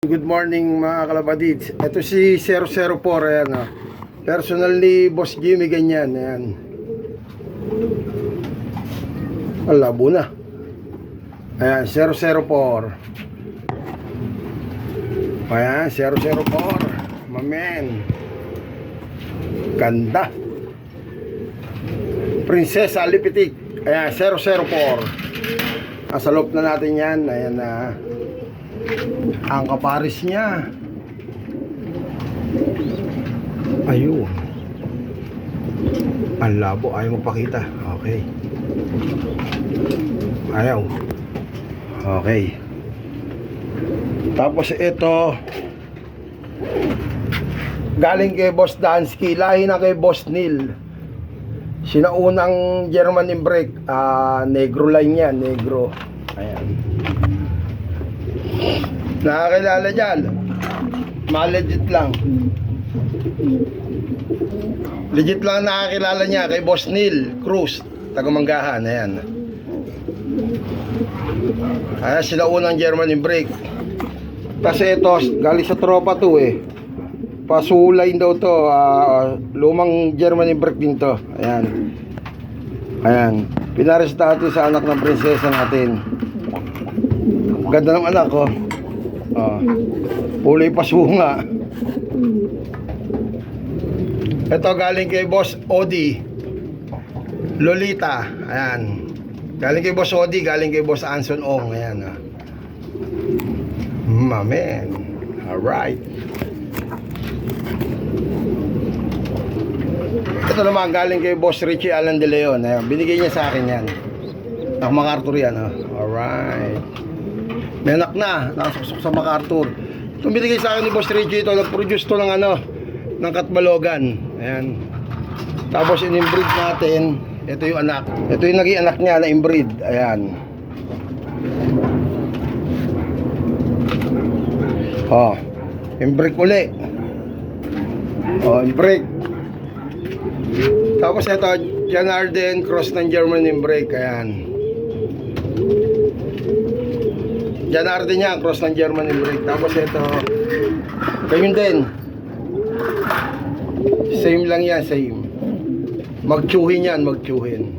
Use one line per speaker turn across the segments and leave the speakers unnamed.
Good morning mga kalabadids. Ito si 004, ayan o. Personal ni Boss Jimmy, ganyan, ayan. Malabo na. Ayan, 004. Ayan, 004. Mamen. Ganda. Prinsesa Lipitik. Ayan, 004. Nasa loob na natin yan. Ayan na. Ang kaparis niya. Ayun. Ang labo. Ayaw magpakita. Okay. Ayaw. Okay. Tapos ito, galing kay Boss Dansky. Lahi na kay Boss Neil. Sinaunang German Imbrek. Negro line yan. Negro. Ayan. Nakakilala dyan. Legit lang. Legit lang nakakilala niya kay Boss Neil Cruz, taga-Manggahan. Ayan. Ayan sila unang German Imbrek. Kasi ito galing sa tropa to eh. Pasulay daw to. Lumang German Imbrek din to. Ayan. Ayan. Pinaresta natin sa anak ng prinsesa natin. Ganda ng anak ko. Pulay pasunga. Ito galing kay Boss Odi Lolita. Ayan. Galing kay Boss Odi, galing kay Boss Anson Ong. Ayan. Mamen. Alright. Ito naman galing kay Boss Richie Alan De Leon. Ayan. Binigay niya sa akin yan. Ako MacArthur yan. Alright. May anak na, nakasuksok sa MacArthur. Itong binigay sa akin ni Boss Reggie, ito nag-produce to ng ng Katbalogan. Ayan. Tapos in-inbreed natin. Ito yung anak. Ito yung naging anak niya na inbreed. Ayan. Inbreed uli. Inbreed. Tapos ito, Jan Arden, cross ng German Imbrek. Ayan. Jan Arden niya, cross ng German Imbrek. Tapos ito, ganyan din. Same lang yan, same. Magtsuhin yan, magtsuhin.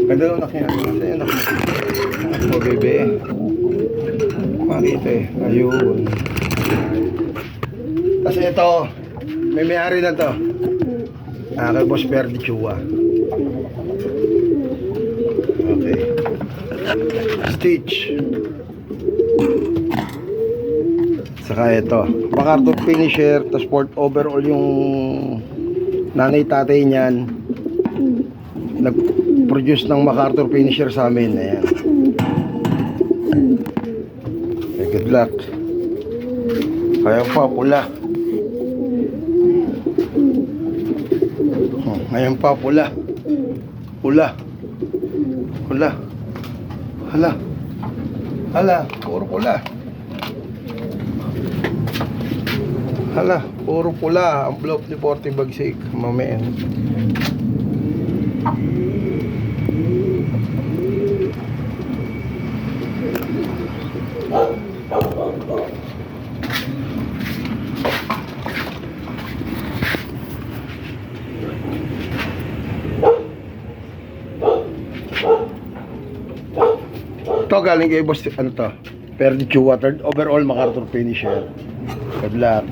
Ganda yung anak niya. Ganda yung anak mo. Anak mo, bebe. Makita eh. Ayun. Kasi ito, may may-ari na to. Kay Boss Perdi Chua. Okay. Stitch. Saka ito, MacArthur finisher, tapos port overall yung nanay tatay niyan. Nag-produce ng MacArthur finisher sa amin. Ayan. Okay, good luck. Kaya pa, pula. Ngayon pa, pula. Pula. Pula. Hala. Hala, puro pula. Hala, puro pula. Envelope ni 40 bagsik. Mamen. Ito galing kay Boss, ano to? Perdi Chua, third overall MacArthur finisher. Good luck.